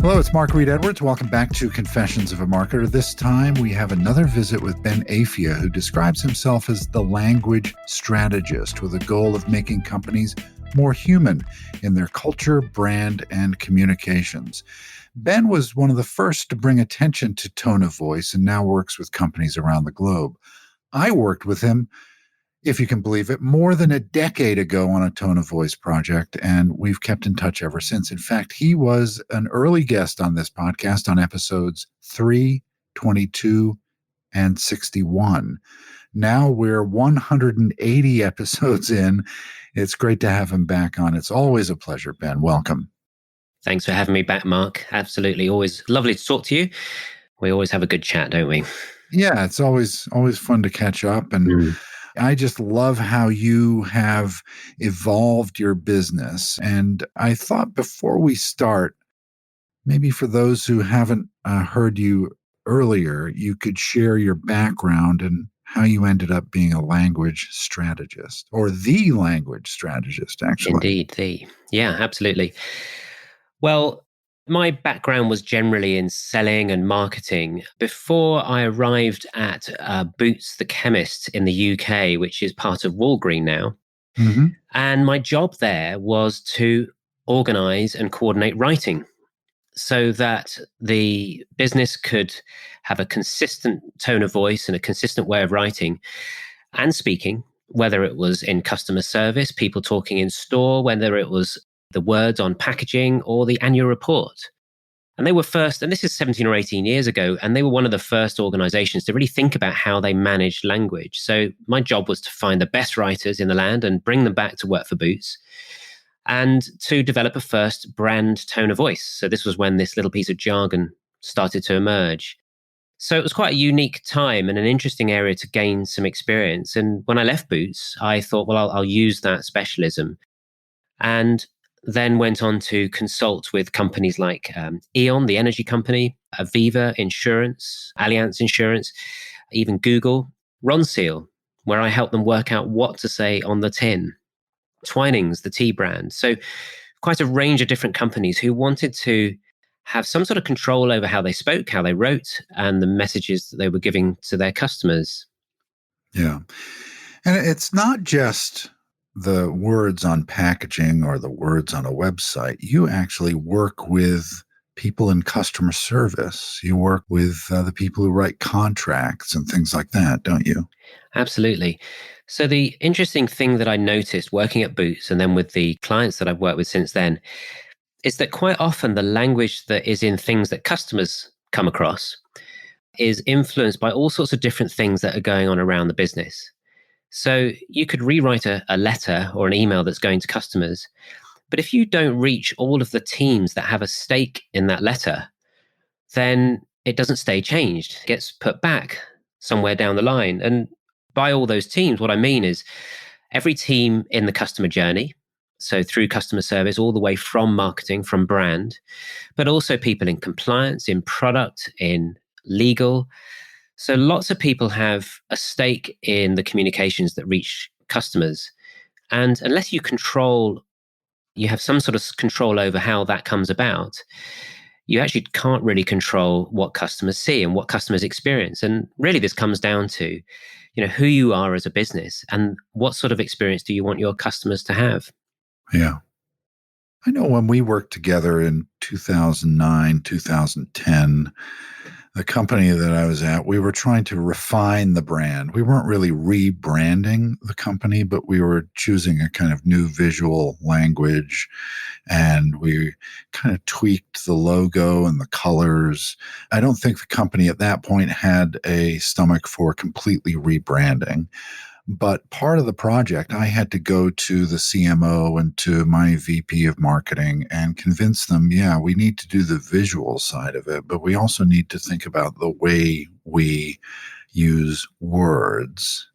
Hello, it's Mark Reed Edwards. Welcome back to Confessions of a Marketer. This time we have another visit with Ben Afia, who describes himself as the language strategist with a goal of making companies more human in their culture, brand, and communications. Ben was one of the first to bring attention to tone of voice and now works with companies around the globe. I worked with him, if you can believe it, more than a decade ago on a tone of voice project, and we've kept in touch ever since. In fact, he was an early guest on this podcast on episodes 3, 22, and 61. Now we're 180 episodes in. It's great to have him back on. It's always a pleasure, Ben. Welcome. Thanks for having me back, Mark. Absolutely. Always lovely to talk to you. We always have a good chat, don't we? Yeah, it's always fun to catch up. And I just love how you have evolved your business. And I thought before we start, maybe for those who haven't heard you earlier, you could share your background and how you ended up being a language strategist, or the language strategist, actually. Indeed. Yeah, absolutely. Well, my background was generally in selling and marketing before I arrived at Boots the Chemist in the UK, which is part of Walgreen now. Mm-hmm. And my job there was to organize and coordinate writing so that the business could have a consistent tone of voice and a consistent way of writing and speaking, whether it was in customer service, people talking in store, whether it was the words on packaging or the annual report. And they were first, and this is 17 or 18 years ago, and they were one of the first organizations to really think about how they managed language. So my job was to find the best writers in the land and bring them back to work for Boots and to develop a first brand tone of voice. So this was when this little piece of jargon started to emerge. So it was quite a unique time and an interesting area to gain some experience. And when I left Boots, I thought, well, I'll use that specialism. And then went on to consult with companies like E.ON, the energy company, Aviva Insurance, Allianz Insurance, even Google, Ronseal, where I helped them work out what to say on the tin, Twinings, the tea brand. So quite a range of different companies who wanted to have some sort of control over how they spoke, how they wrote, and the messages that they were giving to their customers. Yeah. And it's not just the words on packaging or the words on a website. You actually work with people in customer service. You work with the people who write contracts and things like that, don't you? Absolutely. So the interesting thing that I noticed working at Boots and then with the clients that I've worked with since then is that quite often the language that is in things that customers come across is influenced by all sorts of different things that are going on around the business. So you could rewrite a letter or an email that's going to customers, but if you don't reach all of the teams that have a stake in that letter, then it doesn't stay changed. It gets put back somewhere down the line. And by all those teams, what I mean is every team in the customer journey, so through customer service, all the way from marketing, from brand, but also people in compliance, in product, in legal. So lots of people have a stake in the communications that reach customers. And unless you have some sort of control over how that comes about, you actually can't really control what customers see and what customers experience. And really this comes down to, who you are as a business and what sort of experience do you want your customers to have? Yeah. I know when we worked together in 2009, 2010, the company that I was at, we were trying to refine the brand. We weren't really rebranding the company, but we were choosing a kind of new visual language, and we kind of tweaked the logo and the colors. I don't think the company at that point had a stomach for completely rebranding. But part of the project, I had to go to the CMO and to my VP of marketing and convince them, yeah, we need to do the visual side of it, but we also need to think about the way we use words.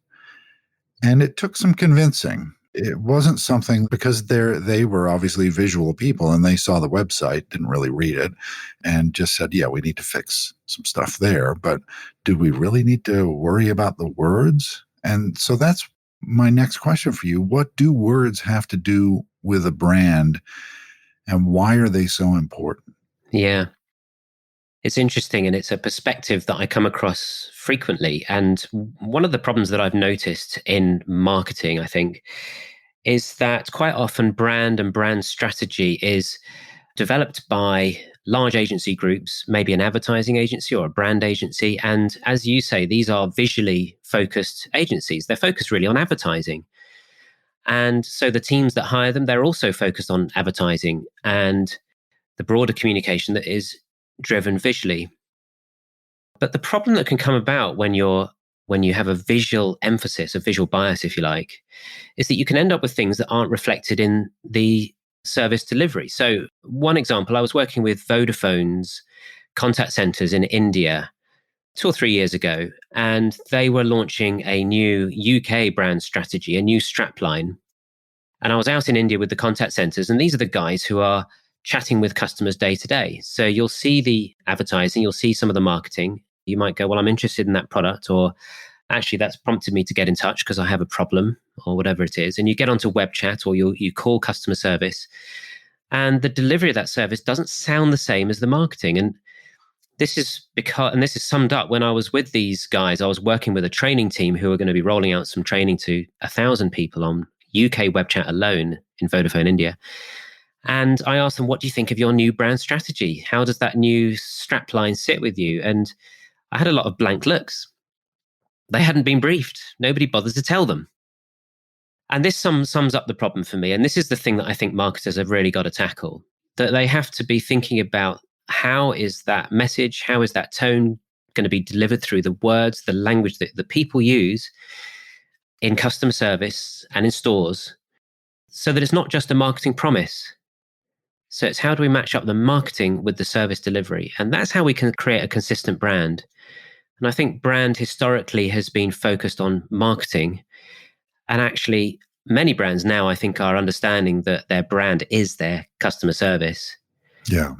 And it took some convincing. It wasn't something, because they were obviously visual people and they saw the website, didn't really read it, and just said, yeah, we need to fix some stuff there. But do we really need to worry about the words? And so that's my next question for you. What do words have to do with a brand, and why are they so important? Yeah. It's interesting, and it's a perspective that I come across frequently. And one of the problems that I've noticed in marketing, I think, is that quite often brand and brand strategy is developed by large agency groups, maybe an advertising agency or a brand agency. And as you say, these are visually focused agencies. They're focused really on advertising. And so the teams that hire them, they're also focused on advertising and the broader communication that is driven visually. But the problem that can come about when you have a visual emphasis, a visual bias, if you like, is that you can end up with things that aren't reflected in the service delivery. So, one example, I was working with Vodafone's contact centers in India 2 or 3 years ago, and they were launching a new UK brand strategy, a new strapline. And I was out in India with the contact centers, and these are the guys who are chatting with customers day to day. So you'll see the advertising, you'll see some of the marketing. You might go, well, I'm interested in that product, or actually, that's prompted me to get in touch because I have a problem, or whatever it is. And you get onto web chat, or you call customer service, and the delivery of that service doesn't sound the same as the marketing. And this is summed up when I was with these guys. I was working with a training team who are going to be rolling out some training to 1,000 people on UK web chat alone in Vodafone India. And I asked them, what do you think of your new brand strategy? How does that new strapline sit with you? And I had a lot of blank looks. They hadn't been briefed. Nobody bothers to tell them. And this sums up the problem for me. And this is the thing that I think marketers have really got to tackle, that they have to be thinking about, how is that message, how is that tone going to be delivered through the words, the language that the people use in customer service and in stores, so that it's not just a marketing promise. So it's, how do we match up the marketing with the service delivery? And that's how we can create a consistent brand. And I think brand historically has been focused on marketing. And actually, many brands now, I think, are understanding that their brand is their customer service. Yeah.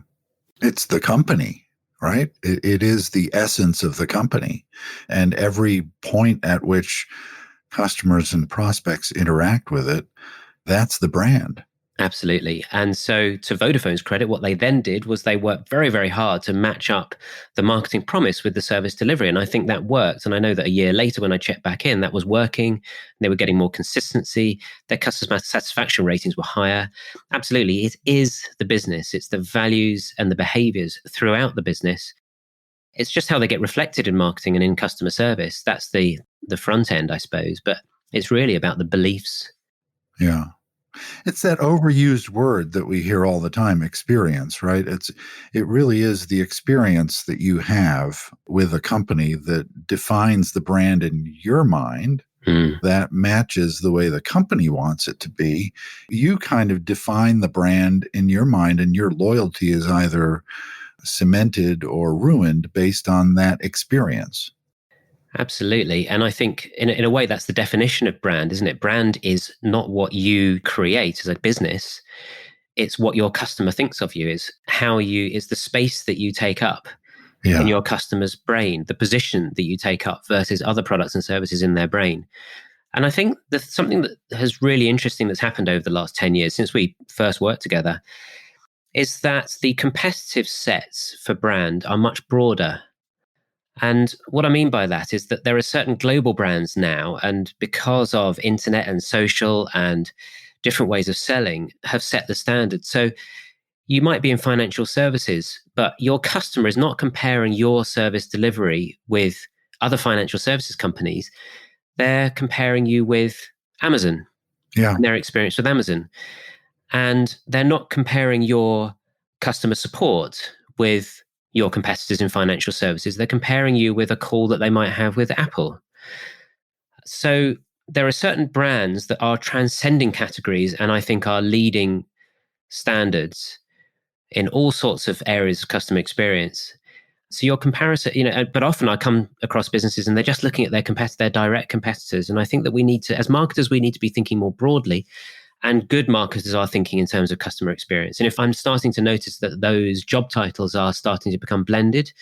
It's the company, right? It is the essence of the company. And every point at which customers and prospects interact with it, that's the brand. Absolutely. And so, to Vodafone's credit, what they then did was they worked very, very hard to match up the marketing promise with the service delivery. And I think that worked. And I know that a year later, when I checked back in, that was working. They were getting more consistency. Their customer satisfaction ratings were higher. Absolutely. It is the business, it's the values and the behaviors throughout the business. It's just how they get reflected in marketing and in customer service. That's the front end, I suppose. But it's really about the beliefs. Yeah. It's that overused word that we hear all the time, experience, right? It really is the experience that you have with a company that defines the brand in your mind, Mm. that matches the way the company wants it to be. You kind of define the brand in your mind, and your loyalty is either cemented or ruined based on that experience. Absolutely. And I think in a way, that's the definition of brand, isn't it? Brand is not what you create as a business. It's what your customer thinks of you, is the space that you take up in Yeah. your customer's brain, the position that you take up versus other products and services in their brain. And I think that something that has really interesting that's happened over the last 10 years since we first worked together is that the competitive sets for brand are much broader. And what I mean by that is that there are certain global brands now, and because of internet and social and different ways of selling, have set the standard. So you might be in financial services, but your customer is not comparing your service delivery with other financial services companies. They're comparing you with Amazon Yeah. and their experience with Amazon. And they're not comparing your customer support with your competitors in financial services. They're comparing you with a call that they might have with Apple. So there are certain brands that are transcending categories and I think are leading standards in all sorts of areas of customer experience. So your comparison, but often I come across businesses and they're just looking at their direct competitors. And I think that we need to, as marketers, we need to be thinking more broadly. And good marketers are thinking in terms of customer experience. And if I'm starting to notice that those job titles are starting to become blended,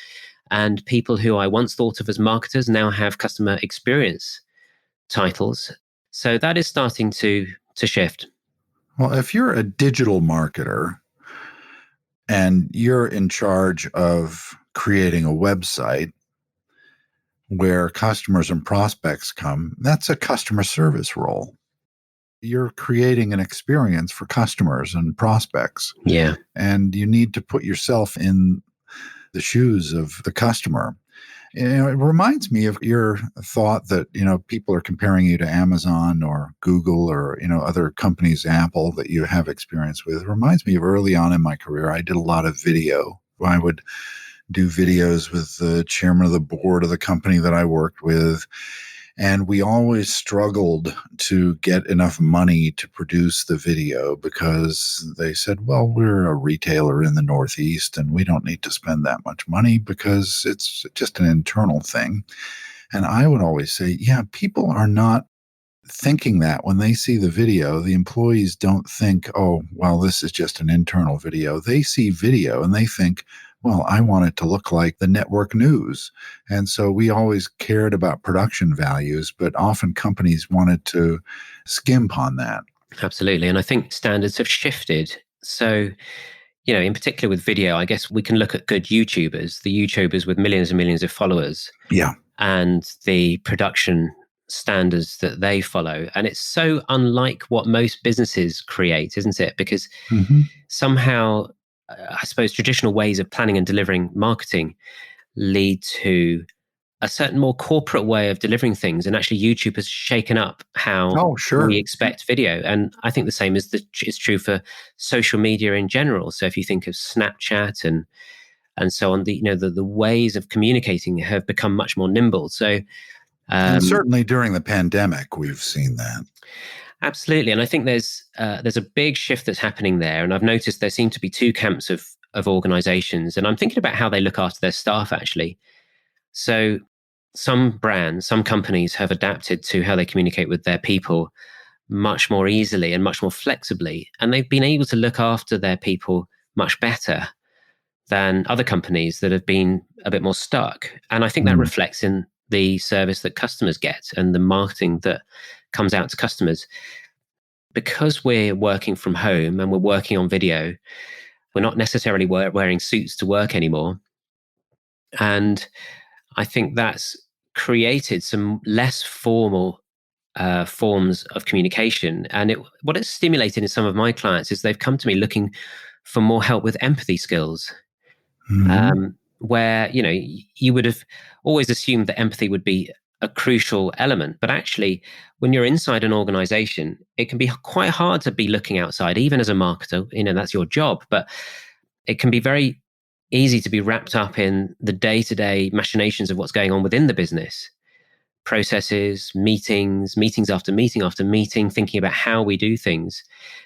and people who I once thought of as marketers now have customer experience titles, so that is starting to shift. Well, if you're a digital marketer, and you're in charge of creating a website where customers and prospects come, that's a customer service role. You're creating an experience for customers and prospects, Yeah. and you need to put yourself in the shoes of the customer. It reminds me of your thought that, people are comparing you to Amazon or Google or, other companies, Apple, that you have experience with. It reminds me of early on in my career, I did a lot of video. I would do videos with the chairman of the board of the company that I worked with. And we always struggled to get enough money to produce the video because they said, well, we're a retailer in the Northeast and we don't need to spend that much money because it's just an internal thing. And I would always say, yeah, people are not thinking that when they see the video. The employees don't think, oh, well, this is just an internal video. They see video and they think, well, I want it to look like the network news. And so we always cared about production values, but often companies wanted to skimp on that. Absolutely. And I think standards have shifted. So, in particular with video, I guess we can look at good YouTubers, the YouTubers with millions and millions of followers, Yeah. and the production standards that they follow. And it's so unlike what most businesses create, isn't it? Because Mm-hmm. somehow, I suppose traditional ways of planning and delivering marketing lead to a certain more corporate way of delivering things. And actually, YouTube has shaken up how Oh, we sure. expect video. And I think the same is true for social media in general. So if you think of Snapchat and so on, the ways of communicating have become much more nimble. So And um, certainly during the pandemic, we've seen that. absolutely, and I think there's a big shift that's happening there. And I've noticed there seem to be two camps of organizations, and I'm thinking about how they look after their staff actually. So some brands, some companies have adapted to how they communicate with their people much more easily and much more flexibly. And they've been able to look after their people much better than other companies that have been a bit more stuck. And I think that Mm. reflects in the service that customers get and the marketing that comes out to customers. Because we're working from home and we're working on video, we're not necessarily wearing suits to work anymore. And I think that's created some less formal forms of communication. And what it's stimulated in some of my clients is they've come to me looking for more help with empathy skills. Mm-hmm. Where you would have always assumed that empathy would be a crucial element, but actually, when you're inside an organization, it can be quite hard to be looking outside, even as a marketer. That's your job, but it can be very easy to be wrapped up in the day-to-day machinations of what's going on within the business processes, meetings after meeting after meeting, thinking about how we do things.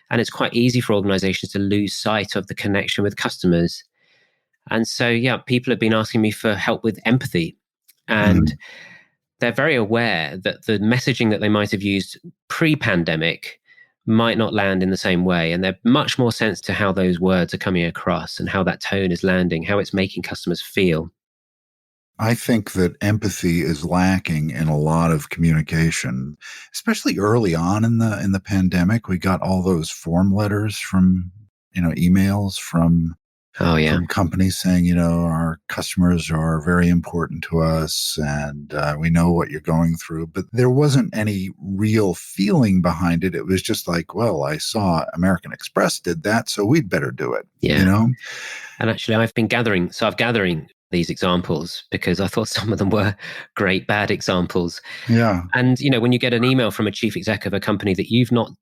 And it's quite easy for organizations to lose sight of the connection with customers. And so, yeah, people have been asking me for help with empathy. And Mm. they're very aware that the messaging that they might have used pre-pandemic might not land in the same way. And they're much more sensitive to how those words are coming across and how that tone is landing, how it's making customers feel. I think that empathy is lacking in a lot of communication, especially early on in the pandemic. We got all those form letters from, emails Oh, yeah. from companies saying, our customers are very important to us and we know what you're going through. But there wasn't any real feeling behind it. It was just like, well, I saw American Express did that, so we'd better do it, Yeah. And actually, I've been gathering these examples because I thought some of them were great bad examples. Yeah. And, when you get an email from a chief exec of a company that you've not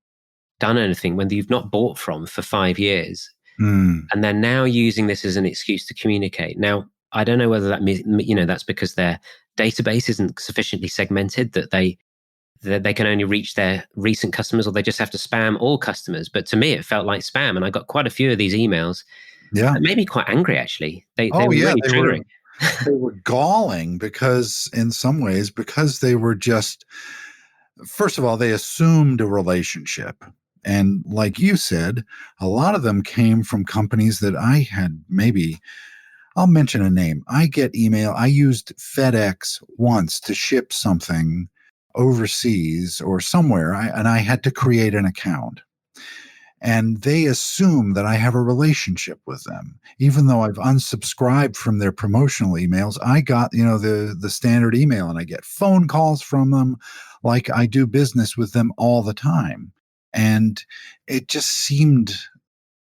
done anything, when you've not bought from for 5 years, Mm. and they're now using this as an excuse to communicate. Now, I don't know whether that means, that's because their database isn't sufficiently segmented that they can only reach their recent customers, or they just have to spam all customers. But to me, it felt like spam. And I got quite a few of these emails. Yeah. It made me quite angry, actually. They Oh, were yeah. really triggering. They were galling because, in some ways, because they were just, first of all, they assumed a relationship. And like you said, a lot of them came from companies that I had maybe, I'll mention a name. I get email. I used FedEx once to ship something overseas or somewhere, and I had to create an account. and they assume that I have a relationship with them. Even though I've unsubscribed from their promotional emails, I got, the standard email, and I get phone calls from them like I do business with them all the time. And it just seemed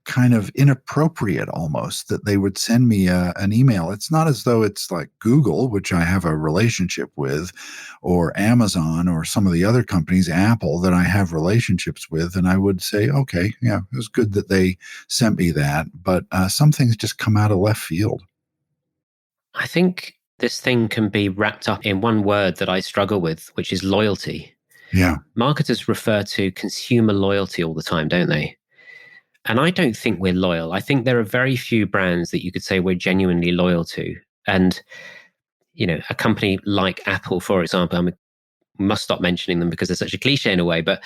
kind of inappropriate almost that they would send me an email. It's not as though it's like Google, which I have a relationship with, or Amazon, or some of the other companies, Apple, that I have relationships with. And I would say, okay, yeah, it was good that they sent me that. But some things just come out of left field. I think this thing can be wrapped up in one word that I struggle with, which is loyalty. Yeah. Marketers refer to consumer loyalty all the time, don't they? And I don't think we're loyal. I think there are very few brands that you could say we're genuinely loyal to. And, a company like Apple, for example, I must stop mentioning them because they're such a cliche in a way, but,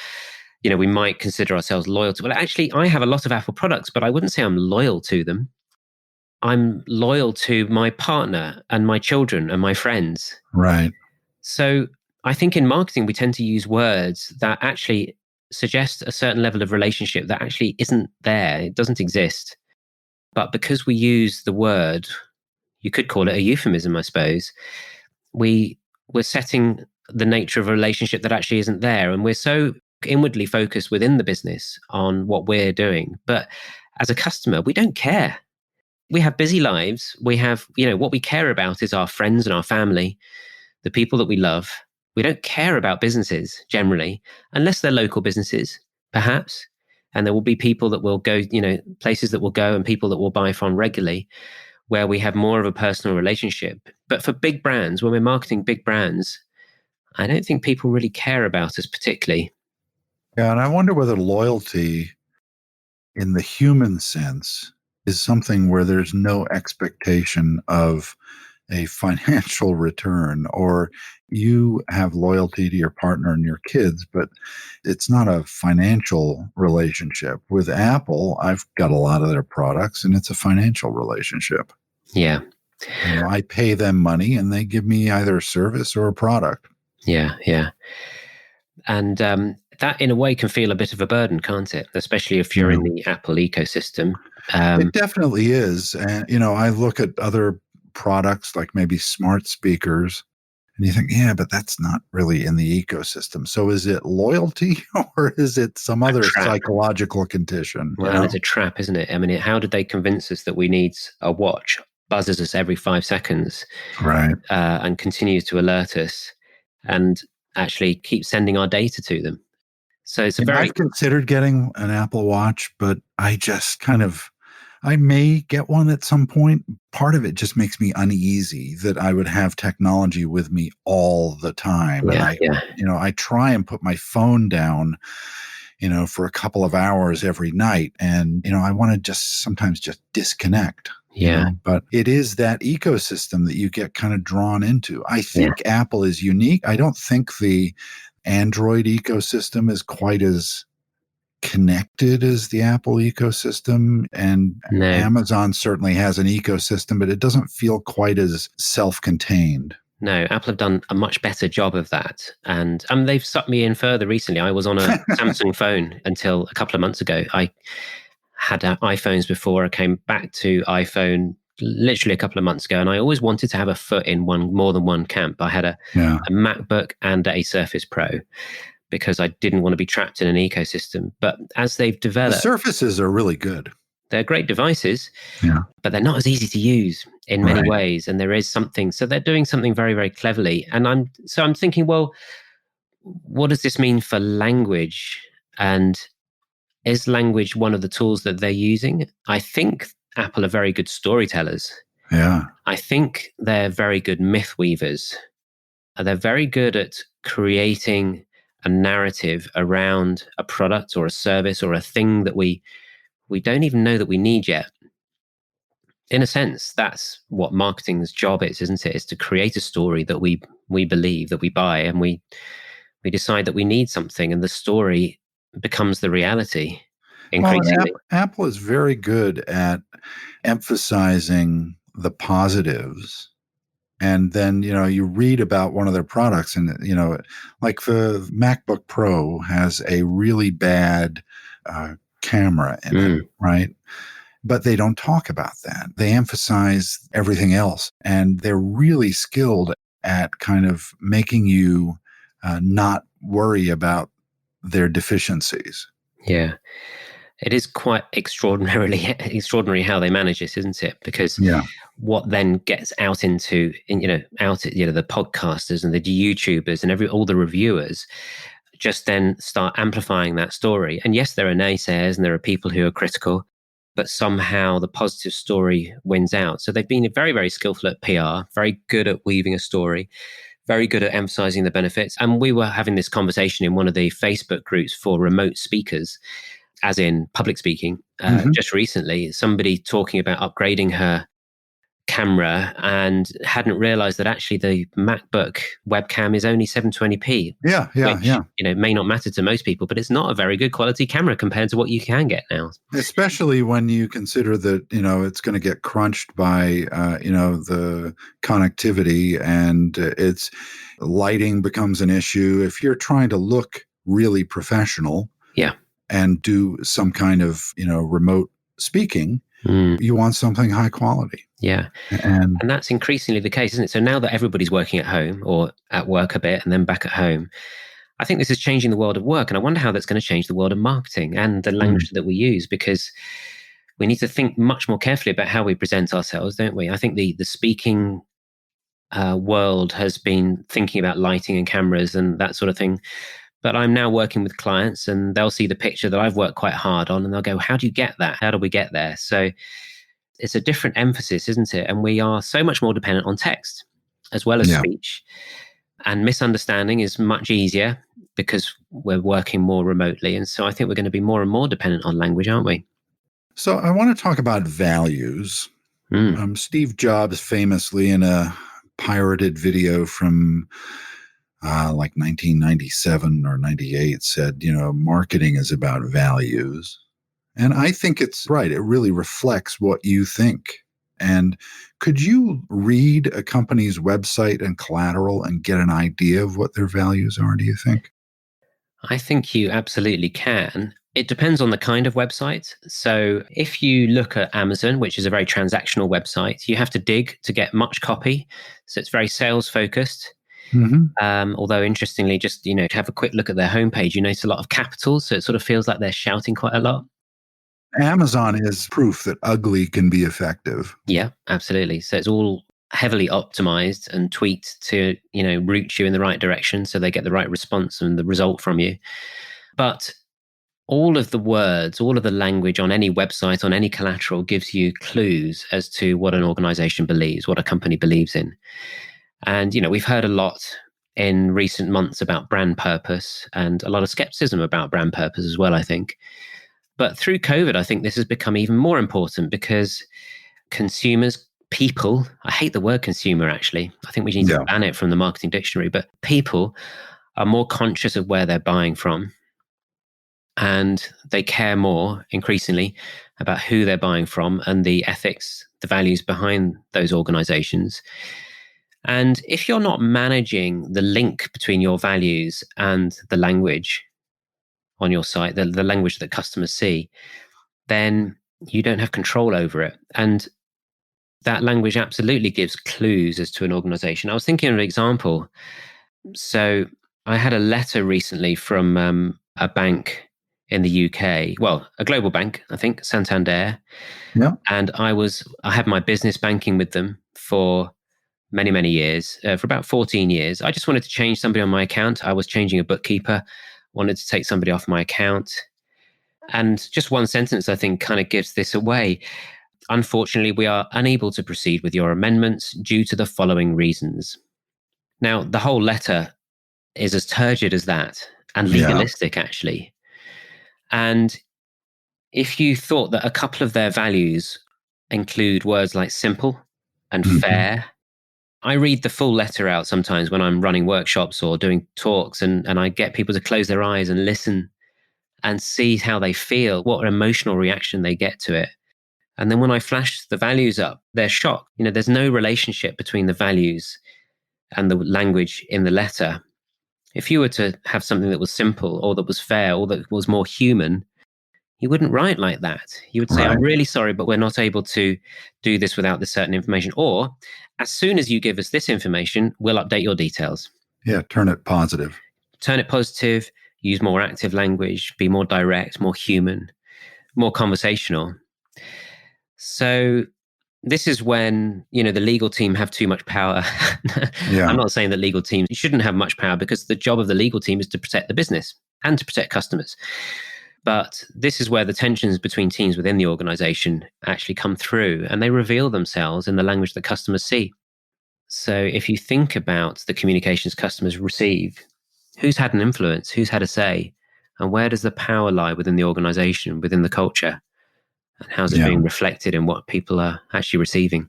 we might consider ourselves loyal to. Well, actually, I have a lot of Apple products, but I wouldn't say I'm loyal to them. I'm loyal to my partner and my children and my friends. Right. So I think in marketing, we tend to use words that actually suggest a certain level of relationship that actually isn't there. It doesn't exist. But because we use the word, you could call it a euphemism, I suppose, we're setting the nature of a relationship that actually isn't there. And we're so inwardly focused within the business on what we're doing. But as a customer, we don't care. We have busy lives. We have, what we care about is our friends and our family, the people that we love. We don't care about businesses generally, unless they're local businesses, perhaps. And there will be people that will go, places that will go and people that will buy from regularly, where we have more of a personal relationship. But for big brands, when we're marketing big brands, I don't think people really care about us particularly. Yeah. And I wonder whether loyalty in the human sense is something where there's no expectation of a financial return, or you have loyalty to your partner and your kids, but it's not a financial relationship. With Apple, I've got a lot of their products and it's a financial relationship. Yeah. I pay them money and they give me either a service or a product. Yeah. Yeah. And that, in a way, can feel a bit of a burden, can't it? Especially if you're Yeah. in the Apple ecosystem. It definitely is. And, I look at other products like maybe smart speakers, and you think, yeah, but that's not really in the ecosystem. So is it loyalty or is it some A other trap. psychological condition? Well, it's a trap, isn't it? I mean, how did they convince us that we need a watch, buzzes us every 5 seconds, Right. and continues to alert us, and actually keep sending our data to them? So it's a very I've considered getting an Apple Watch, but I may get one at some point. Part of it just makes me uneasy that I would have technology with me all the time. And yeah. I try and put my phone down, for a couple of hours every night. And, I want to just sometimes just disconnect. Yeah. But it is that ecosystem that you get kind of drawn into. I think Apple is unique. I don't think the Android ecosystem is quite as connected as the Apple ecosystem. And No. Amazon certainly has an ecosystem, but it doesn't feel quite as self-contained. No, Apple have done a much better job of that. And they've sucked me in further recently. I was on a Samsung phone until a couple of months ago. I had iPhones before. I came back to iPhone literally a couple of months ago, and I always wanted to have a foot in more than one camp. I had a MacBook and a Surface Pro because I didn't want to be trapped in an ecosystem. But as they've developed, the Surfaces are really good. They're great devices, Yeah, but they're not as easy to use in many ways. And there is something, so they're doing something very, very cleverly. And I'm thinking, well, what does this mean for language? And is language one of the tools that they're using? I think Apple are very good storytellers. Yeah. I think they're very good myth weavers. They're very good at creating a narrative around a product or a service or a thing that we don't even know that we need yet. In a sense, that's what marketing's job is, isn't it? Is to create a story that we believe, that we buy, and we decide that we need something, and the story becomes the reality increasingly. Well, Apple is very good at emphasizing the positives. And then, you read about one of their products and, like the MacBook Pro has a really bad camera in it, right? But they don't talk about that. They emphasize everything else. And they're really skilled at kind of making you not worry about their deficiencies. Yeah. It is quite extraordinary how they manage this, isn't it? Because Yeah. what then gets out into, the podcasters and the YouTubers and all the reviewers just then start amplifying that story. And yes, there are naysayers and there are people who are critical, but somehow the positive story wins out. So they've been very, very skillful at PR, very good at weaving a story, very good at emphasizing the benefits. And we were having this conversation in one of the Facebook groups for remote speakers, as in public speaking, just recently, somebody talking about upgrading her camera and hadn't realized that actually the MacBook webcam is only 720p, which may not matter to most people, but it's not a very good quality camera compared to what you can get now. Especially when you consider that, it's going to get crunched by, the connectivity, and its lighting becomes an issue. If you're trying to look really professional, yeah, and do some kind of, remote speaking, you want something high quality. Yeah. And that's increasingly the case, isn't it? So now that everybody's working at home or at work a bit and then back at home, I think this is changing the world of work. And I wonder how that's going to change the world of marketing and the language that we use, because we need to think much more carefully about how we present ourselves, don't we? I think the speaking world has been thinking about lighting and cameras and that sort of thing. But I'm now working with clients and they'll see the picture that I've worked quite hard on and they'll go, how do you get that? How do we get there? So it's a different emphasis, isn't it? And we are so much more dependent on text as well as speech. And misunderstanding is much easier because we're working more remotely. And so I think we're going to be more and more dependent on language, aren't we? So I want to talk about values. Steve Jobs famously, in a pirated video from like 1997 or 98, said, marketing is about values. And I think it's right. It really reflects what you think. And could you read a company's website and collateral and get an idea of what their values are, do you think? I think you absolutely can. It depends on the kind of website. So if you look at Amazon, which is a very transactional website, you have to dig to get much copy. So it's very sales focused. Although interestingly, just, to have a quick look at their homepage, you notice a lot of capitals. So it sort of feels like they're shouting quite a lot. Amazon is proof that ugly can be effective. Yeah, absolutely. So it's all heavily optimized and tweaked to, route you in the right direction so they get the right response and the result from you. But all of the words, all of the language on any website, on any collateral gives you clues as to what an organization believes, what a company believes in. And, we've heard a lot in recent months about brand purpose and a lot of skepticism about brand purpose as well, I think. But through COVID, I think this has become even more important because consumers, people, I hate the word consumer, actually. I think we need to ban it from the marketing dictionary, but people are more conscious of where they're buying from. And they care more increasingly about who they're buying from and the ethics, the values behind those organizations. And if you're not managing the link between your values and the language on your site, the language that customers see, then you don't have control over it. And that language absolutely gives clues as to an organization. I was thinking of an example. So I had a letter recently from a bank in the UK, well, a global bank, I think, Santander. Yeah. And I had my business banking with them for many, many years, for about 14 years. I just wanted to change somebody on my account. I was changing a bookkeeper, wanted to take somebody off my account. And just one sentence, I think, kind of gives this away. Unfortunately, we are unable to proceed with your amendments due to the following reasons. Now, the whole letter is as turgid as that and legalistic, actually. And if you thought that a couple of their values include words like simple and fair, I read the full letter out sometimes when I'm running workshops or doing talks, and I get people to close their eyes and listen and see how they feel, what emotional reaction they get to it. And then when I flash the values up, they're shocked. There's no relationship between the values and the language in the letter. If you were to have something that was simple or that was fair or that was more human, you wouldn't write like that. You would say, Right. I'm really sorry, but we're not able to do this without this certain information. Or, as soon as you give us this information, we'll update your details. Yeah. Turn it positive. Turn it positive, use more active language, be more direct, more human, more conversational. So this is when, the legal team have too much power. I'm Yeah. not saying that legal teams shouldn't have much power, because the job of the legal team is to protect the business and to protect customers. But this is where the tensions between teams within the organization actually come through, and they reveal themselves in the language that customers see. So if you think about the communications customers receive, who's had an influence, who's had a say, and where does the power lie within the organization, within the culture, and how's it Yeah. being reflected in what people are actually receiving?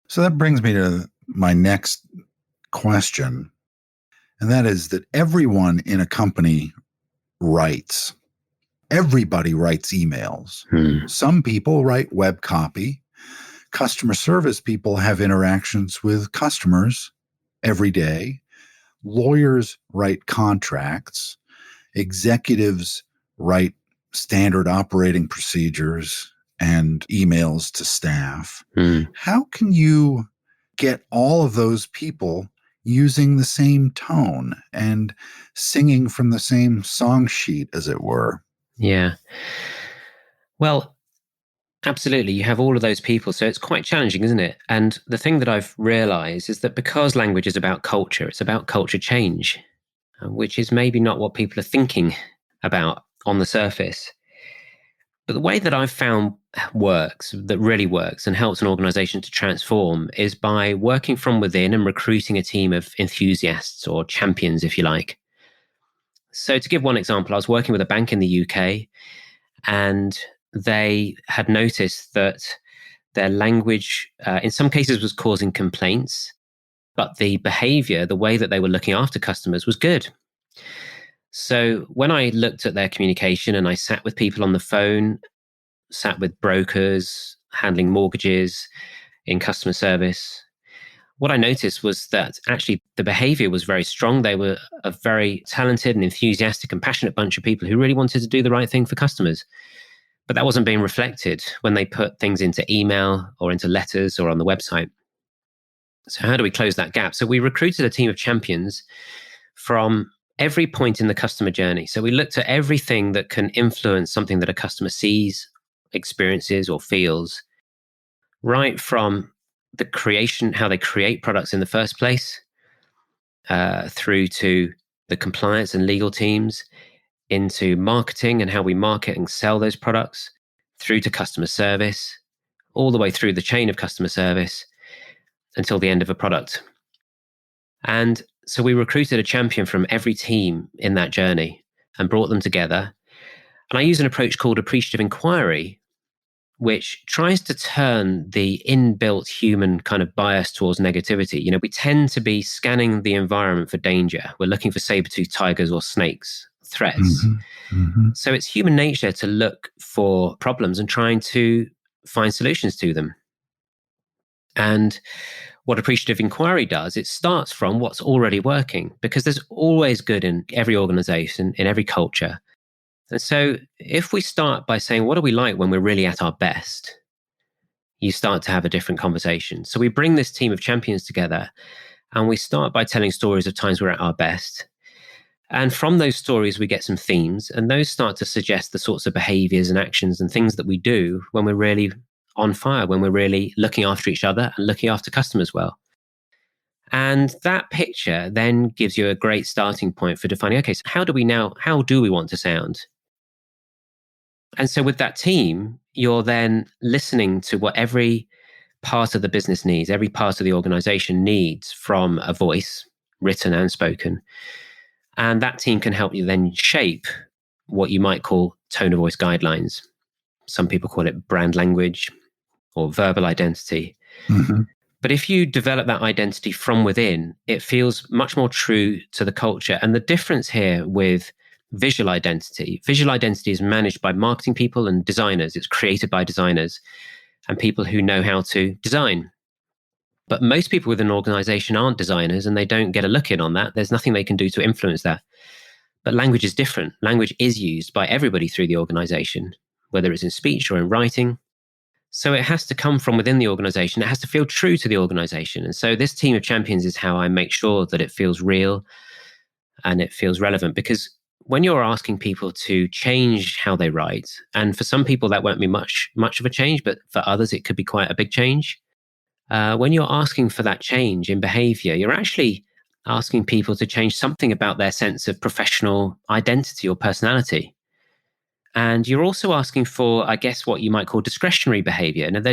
So that brings me to my next question. And that is that everyone in a company writes. Everybody writes emails. Some people write web copy. Customer service people have interactions with customers every day. Lawyers write contracts. Executives write standard operating procedures and emails to staff. How can you get all of those people using the same tone and singing from the same song sheet, as it were? Yeah. Well, absolutely. You have all of those people. So it's quite challenging, isn't it? And the thing that I've realized is that because language is about culture, it's about culture change, which is maybe not what people are thinking about on the surface. But the way that I've found works, that really works and helps an organization to transform, is by working from within and recruiting a team of enthusiasts or champions, if you like. So to give one example, I was working with a bank in the UK, and they had noticed that their language, in some cases, was causing complaints, but the behavior, the way that they were looking after customers, was good. So when I looked at their communication and I sat with people on the phone, sat with brokers, handling mortgages, in customer service, what I noticed was that actually the behavior was very strong. They were a very talented and enthusiastic and passionate bunch of people who really wanted to do the right thing for customers. But that wasn't being reflected when they put things into email or into letters or on the website. So how do we close that gap? So we recruited a team of champions from every point in the customer journey. So we looked at everything that can influence something that a customer sees, experiences, or feels, right from the creation, how they create products in the first place, through to the compliance and legal teams, into marketing and how we market and sell those products, through to customer service, all the way through the chain of customer service until the end of a product. And so we recruited a champion from every team in that journey and brought them together. And I use an approach called appreciative inquiry, which tries to turn the inbuilt human kind of bias towards negativity. We tend to be scanning the environment for danger. We're looking for saber-toothed tigers or snakes, threats. So it's human nature to look for problems and trying to find solutions to them. And what appreciative inquiry does, it starts from what's already working, because there's always good in every organization, in every culture. And so if we start by saying, what do we like when we're really at our best? You start to have a different conversation. So we bring this team of champions together, and we start by telling stories of times we're at our best. And from those stories, we get some themes, and those start to suggest the sorts of behaviors and actions and things that we do when we're really on fire, when we're really looking after each other and looking after customers well. And that picture then gives you a great starting point for defining, okay, so how do we want to sound? And so with that team, you're then listening to what every part of the business needs, every part of the organization needs from a voice, written and spoken. And that team can help you then shape what you might call tone of voice guidelines. Some people call it brand language or verbal identity. But if you develop that identity from within, it feels much more true to the culture. And the difference here with visual identity is managed by marketing people and designers. It's created by designers and people who know how to design. But most people within an organization aren't designers, and they don't get a look in on that. There's nothing they can do to influence that. But language is different. Language is used by everybody through the organization, whether it's in speech or in writing. So it has to come from within the organization. It has to feel true to the organization. And so this team of champions is how I make sure that it feels real and it feels relevant. Because when you're asking people to change how they write, and for some people that won't be much of a change, but for others it could be quite a big change. When you're asking for that change in behavior, you're actually asking people to change something about their sense of professional identity or personality. And you're also asking for, I guess, what you might call discretionary behavior. Now,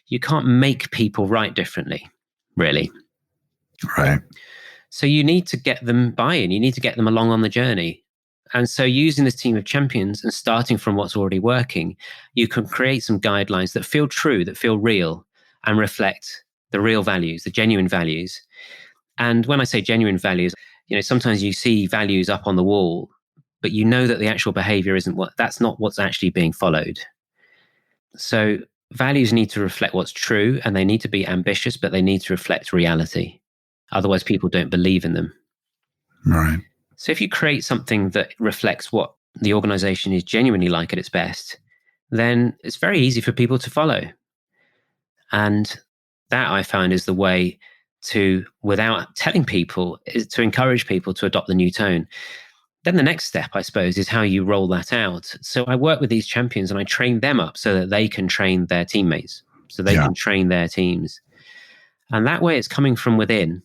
you can't make people write differently, really. Right. So you need to get them buy-in. You need to get them along on the journey. And so using this team of champions and starting from what's already working, you can create some guidelines that feel true, that feel real, and reflect the real values, the genuine values. And when I say genuine values, sometimes you see values up on the wall, but you know that the actual behavior that's not what's actually being followed. So values need to reflect what's true, and they need to be ambitious, but they need to reflect reality. Otherwise, people don't believe in them. Right. So if you create something that reflects what the organization is genuinely like at its best, then it's very easy for people to follow. And that I found is the way to, without telling people, is to encourage people to adopt the new tone. Then the next step, I suppose, is how you roll that out. So I work with these champions and I train them up so that they can train their teammates, so they can train their teams. And that way it's coming from within.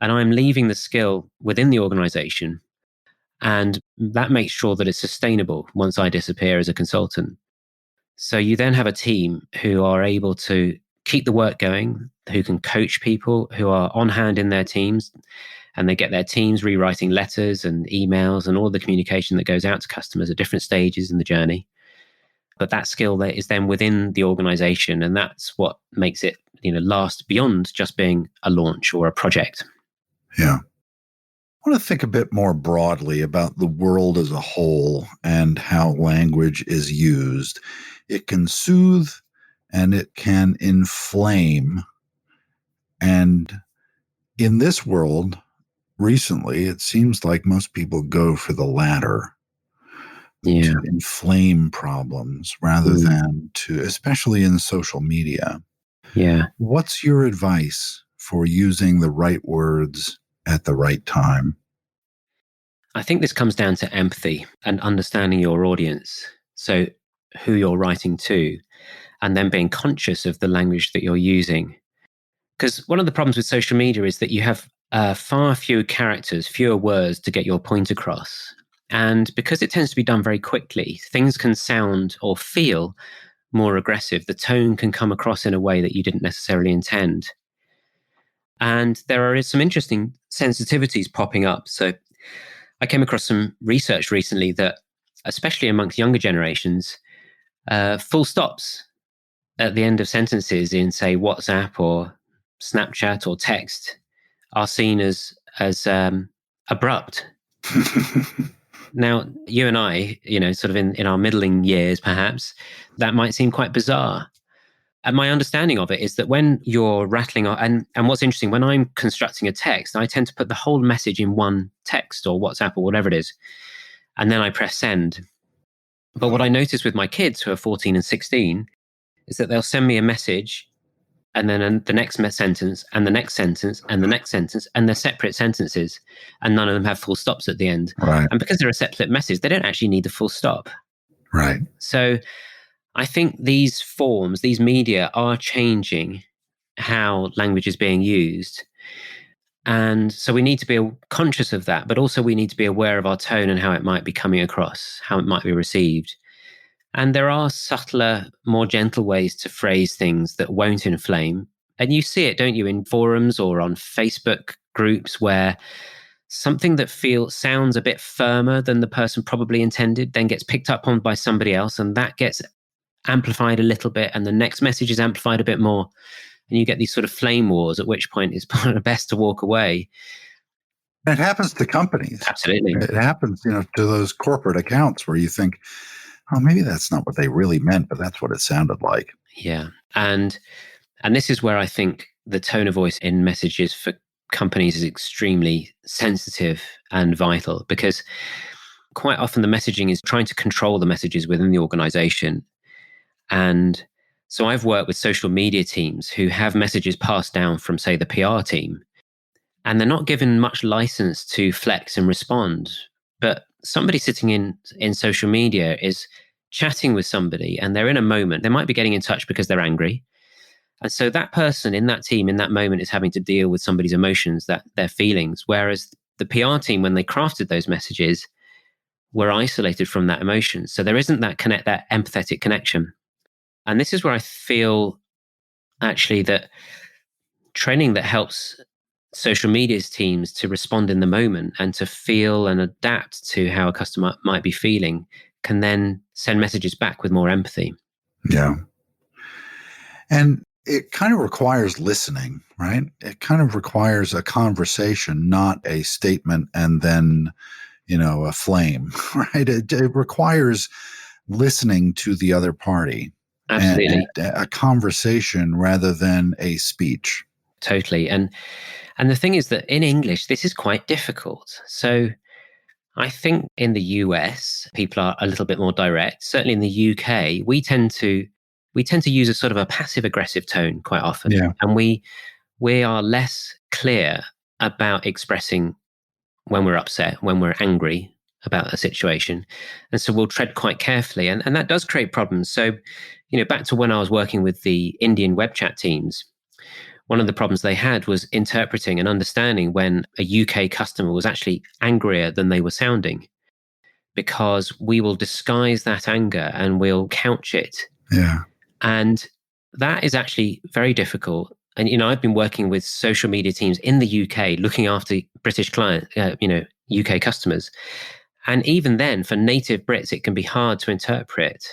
And I'm leaving the skill within the organization. And that makes sure that it's sustainable once I disappear as a consultant. So you then have a team who are able to keep the work going, who can coach people, who are on hand in their teams, and they get their teams rewriting letters and emails and all the communication that goes out to customers at different stages in the journey. But that skill that is then within the organization, and that's what makes it, last beyond just being a launch or a project. Yeah. I want to think a bit more broadly about the world as a whole and how language is used. It can soothe and it can inflame. And in this world, recently, it seems like most people go for the latter, Yeah. to inflame problems rather than to, especially in social media. Yeah. What's your advice for using the right words at the right time? I think this comes down to empathy and understanding your audience. So, who you're writing to, and then being conscious of the language that you're using. Because one of the problems with social media is that you have far fewer characters, fewer words to get your point across. And because it tends to be done very quickly, things can sound or feel more aggressive. The tone can come across in a way that you didn't necessarily intend. And there are some interesting sensitivities popping up. So I came across some research recently that, especially amongst younger generations, full stops at the end of sentences in, say, WhatsApp or Snapchat or text are seen as abrupt. Now, you and I, sort of in our middling years, perhaps, that might seem quite bizarre. And my understanding of it is that when you're rattling on, and what's interesting, when I'm constructing a text, I tend to put the whole message in one text or WhatsApp or whatever it is, and then I press send. But what I notice with my kids who are 14 and 16 is that they'll send me a message and then the next sentence and the next sentence and the next sentence, and they're separate sentences, and none of them have full stops at the end. Right. And because they're a separate message, they don't actually need the full stop. Right. So I think these forms, these media are changing how language is being used. And so we need to be conscious of that, but also we need to be aware of our tone and how it might be coming across, how it might be received. And there are subtler, more gentle ways to phrase things that won't inflame. And you see it, don't you, in forums or on Facebook groups where something that sounds a bit firmer than the person probably intended then gets picked up on by somebody else, and that gets amplified a little bit, and the next message is amplified a bit more. And you get these sort of flame wars, at which point it's best to walk away. It happens to companies. Absolutely. It happens, to those corporate accounts where you think, oh, maybe that's not what they really meant, but that's what it sounded like. Yeah. And this is where I think the tone of voice in messages for companies is extremely sensitive and vital, because quite often the messaging is trying to control the messages within the organization. And so I've worked with social media teams who have messages passed down from, say, the PR team, and they're not given much license to flex and respond. But somebody sitting in social media is chatting with somebody, and they're in a moment. They might be getting in touch because they're angry. And so that person in that team in that moment is having to deal with somebody's emotions, that their feelings. Whereas the PR team, when they crafted those messages, were isolated from that emotion. So there isn't that empathetic connection. And this is where I feel actually that training that helps social media's teams to respond in the moment and to feel and adapt to how a customer might be feeling can then send messages back with more empathy. Yeah. And it kind of requires listening, right? It kind of requires a conversation, not a statement and then, a flame, right? It requires listening to the other party and Absolutely. a conversation rather than a speech. Totally. And the thing is that in English, this is quite difficult. So I think in the US, people are a little bit more direct. Certainly in the UK, we tend to use a sort of a passive aggressive tone quite often. Yeah. And we are less clear about expressing when we're upset, when we're angry about a situation. And so we'll tread quite carefully. And that does create problems. So, back to when I was working with the Indian web chat teams, one of the problems they had was interpreting and understanding when a UK customer was actually angrier than they were sounding, because we will disguise that anger and we'll couch it. Yeah. And that is actually very difficult. And, I've been working with social media teams in the UK looking after British clients, UK customers. And even then, for native Brits, it can be hard to interpret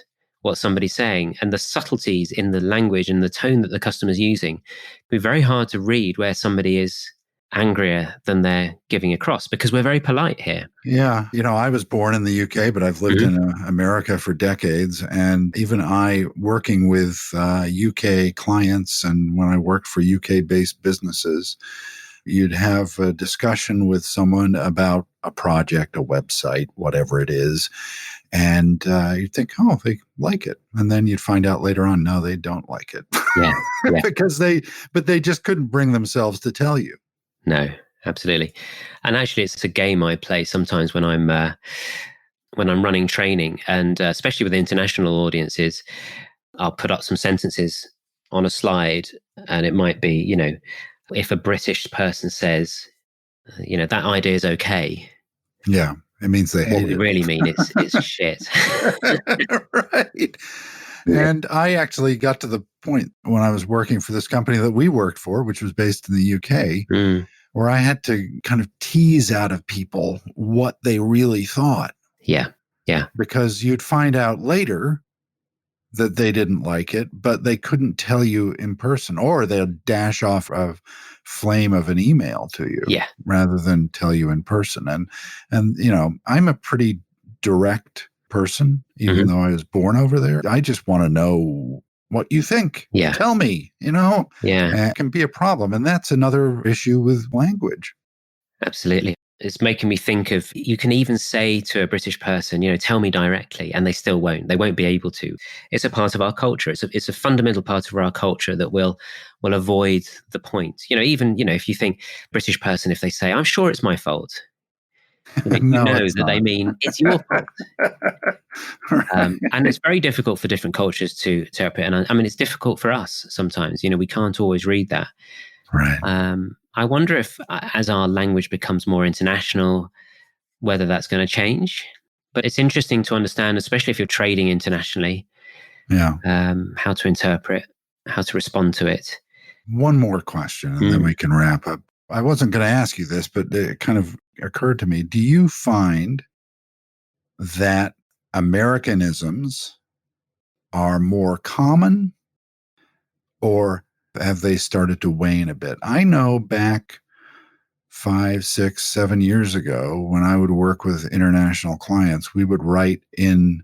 what somebody's saying, and the subtleties in the language and the tone that the customer's using can be very hard to read where somebody is angrier than they're giving across, because we're very polite here. Yeah. I was born in the UK, but I've lived in America for decades. And even I, working with UK clients, and when I worked for UK based businesses, you'd have a discussion with someone about a project, a website, whatever it is. And you'd think, oh, they like it. And then you'd find out later on, no, they don't like it. Yeah. Yeah. But they just couldn't bring themselves to tell you. No, absolutely. And actually, it's a game I play sometimes when I'm running training, and especially with international audiences. I'll put up some sentences on a slide, and it might be, if a British person says, that idea is okay. Yeah, it means they hate What we it. really mean it's shit. Right. Yeah. And I actually got to the point when I was working for this company that we worked for, which was based in the UK, where I had to kind of tease out of people what they really thought. Yeah. Yeah. Because you'd find out later that they didn't like it, but they couldn't tell you in person, or they'd dash off a flame of an email to you Yeah. rather than tell you in person. And I'm a pretty direct person, even though I was born over there. I just want to know what you think. Yeah. Tell me, Yeah. and it can be a problem. And that's another issue with language. Absolutely. It's making me think of, you can even say to a British person, tell me directly, and they still won't. They won't be able to. It's a part of our culture. It's a fundamental part of our culture that will avoid the point. Even, if you think British person, if they say, I'm sure it's my fault, No, it's that they not. mean it's your fault. Right. And it's very difficult for different cultures to interpret. And I mean, it's difficult for us sometimes. We can't always read that. Right. I wonder if, as our language becomes more international, whether that's going to change. But it's interesting to understand, especially if you're trading internationally, Yeah. how to interpret, how to respond to it. One more question, and then we can wrap up. I wasn't going to ask you this, but it kind of occurred to me. Do you find that Americanisms are more common, or have they started to wane a bit? I know back 5, 6, 7 years ago, when I would work with international clients, we would write in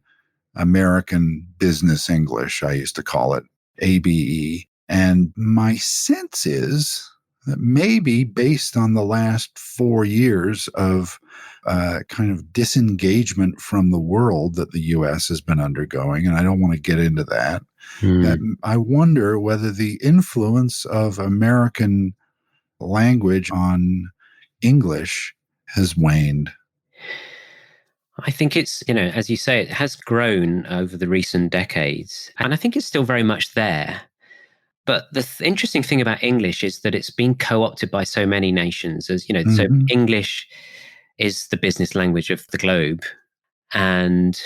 American Business English. I used to call it ABE. And my sense is, that maybe based on the last 4 years of kind of disengagement from the world that the U.S. has been undergoing, and I don't want to get into that. Mm. I wonder whether the influence of American language on English has waned. I think it's, as you say, it has grown over the recent decades. And I think it's still very much there. But the interesting thing about English is that it's been co opted by so many nations. So Hmm. English is the business language of the globe. And,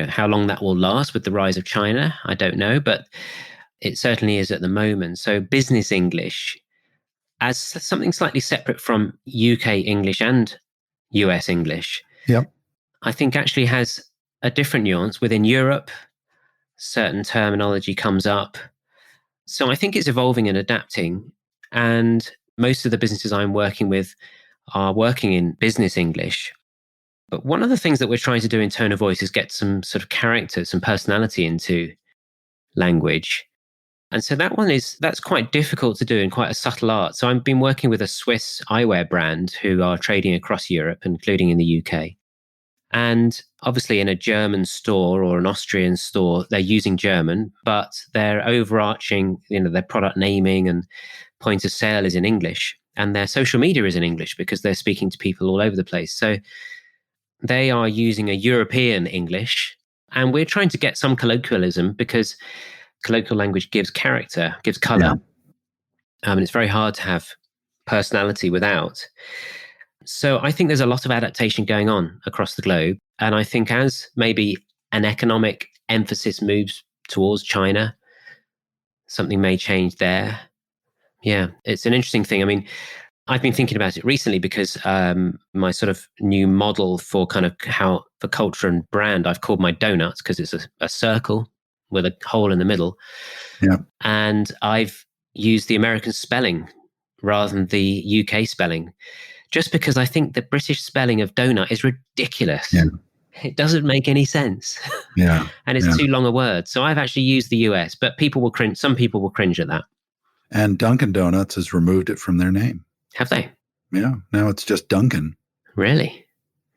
how long that will last with the rise of China, I don't know. But it certainly is at the moment. So business English, as something slightly separate from UK English and US English, Yep. I think actually has a different nuance. Within Europe, certain terminology comes up. So I think it's evolving and adapting. And most of the businesses I'm working with are working in business English. But one of the things that we're trying to do in tone of voice is get some sort of character, some personality into language. And so that's quite difficult to do and quite a subtle art. So I've been working with a Swiss eyewear brand who are trading across Europe, including in the UK. And obviously, in a German store or an Austrian store, they're using German, but their overarching, their product naming and point of sale is in English. And their social media is in English because they're speaking to people all over the place. So they are using a European English. And we're trying to get some colloquialism because colloquial language gives character, gives color. Yeah. And it's very hard to have personality without. So I think there's a lot of adaptation going on across the globe. And I think as maybe an economic emphasis moves towards China, something may change there. Yeah, it's an interesting thing. I mean, I've been thinking about it recently because my sort of new model for kind of how for culture and brand, I've called my donuts because it's a circle with a hole in the middle. Yeah. And I've used the American spelling rather than the UK spelling, just because I think the British spelling of donut is ridiculous. Yeah. It doesn't make any sense. Yeah. And it's Yeah. too long a word. So I've actually used the US, but people will cringe. Some people will cringe at that. And Dunkin' Donuts has removed it from their name. Have they? Yeah. Now it's just Dunkin'. Really?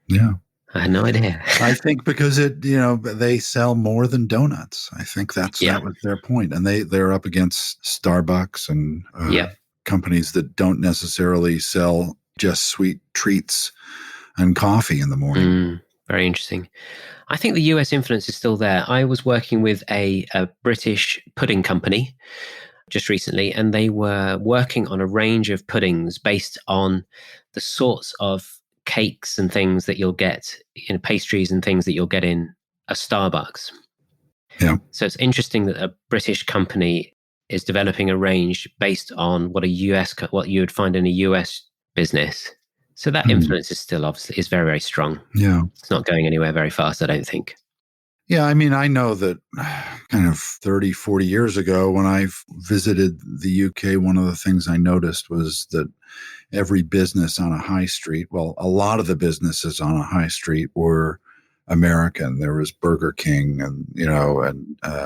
Yeah. I had no idea. I think because they sell more than donuts. I think Yeah. that was their point, and they're up against Starbucks and Yeah. companies that don't necessarily sell just sweet treats and coffee in the morning. Very interesting. I think the US influence is still there. I was working with a British pudding company just recently, and they were working on a range of puddings based on the sorts of cakes and things that you'll get in pastries and things that you'll get in a Starbucks. Yeah. So it's interesting that a British company is developing a range based on what you would find in a US business. So that influence is still obviously is very, very strong. Yeah. It's not going anywhere very fast, I don't think. Yeah, I mean, I know that kind of 30, 40 years ago when I visited the UK, one of the things I noticed was that every business on a high street, well, a lot of the businesses on a high street were American. There was Burger King and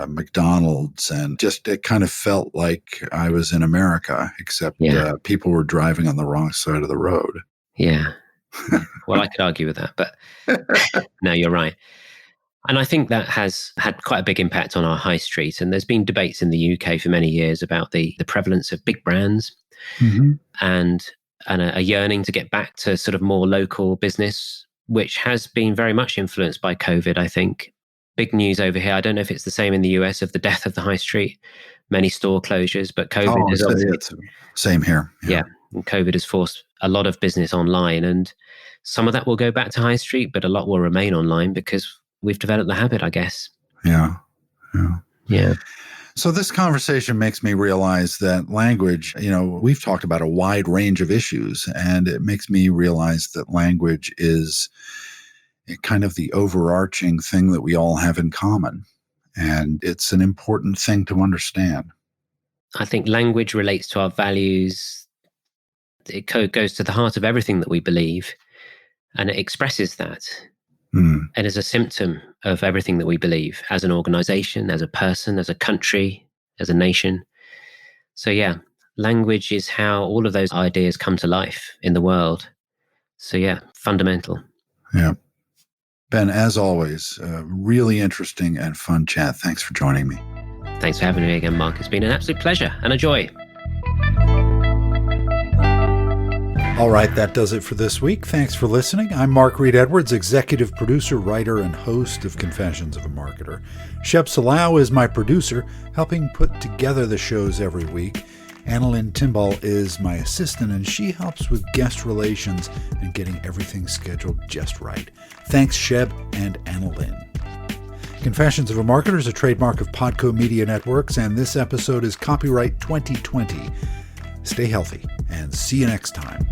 McDonald's, and just it kind of felt like I was in America, except Yeah. people were driving on the wrong side of the road. Yeah. Well, I could argue with that, but no, you're right. And I think that has had quite a big impact on our high street. And there's been debates in the UK for many years about the prevalence of big brands Mm-hmm. and a yearning to get back to sort of more local business, which has been very much influenced by COVID, I think. Big news over here. I don't know if it's the same in the US of the death of the high street, many store closures, but COVID Oh, has obviously, it's same here. yeah, and COVID has forced a lot of business online. And some of that will go back to high street, but a lot will remain online because we've developed the habit, I guess. Yeah. Yeah. Yeah. So this conversation makes me realize that language, we've talked about a wide range of issues, and it makes me realize that language is kind of the overarching thing that we all have in common. And it's an important thing to understand. I think language relates to our values. It goes to the heart of everything that we believe, and it expresses that. Hmm. And is a symptom of everything that we believe as an organization, as a person, as a country, as a nation. So, yeah, language is how all of those ideas come to life in the world. So yeah, fundamental. Yeah. Ben, as always, really interesting and fun chat. Thanks for joining me. Thanks for having me again, Mark. It's been an absolute pleasure and a joy. All right, that does it for this week. Thanks for listening. I'm Mark Reed Edwards, executive producer, writer, and host of Confessions of a Marketer. Shep Salau is my producer, helping put together the shows every week. Annalyn Timball is my assistant, and she helps with guest relations and getting everything scheduled just right. Thanks, Shep and Annalyn. Confessions of a Marketer is a trademark of Podco Media Networks, and this episode is copyright 2020. Stay healthy, and see you next time.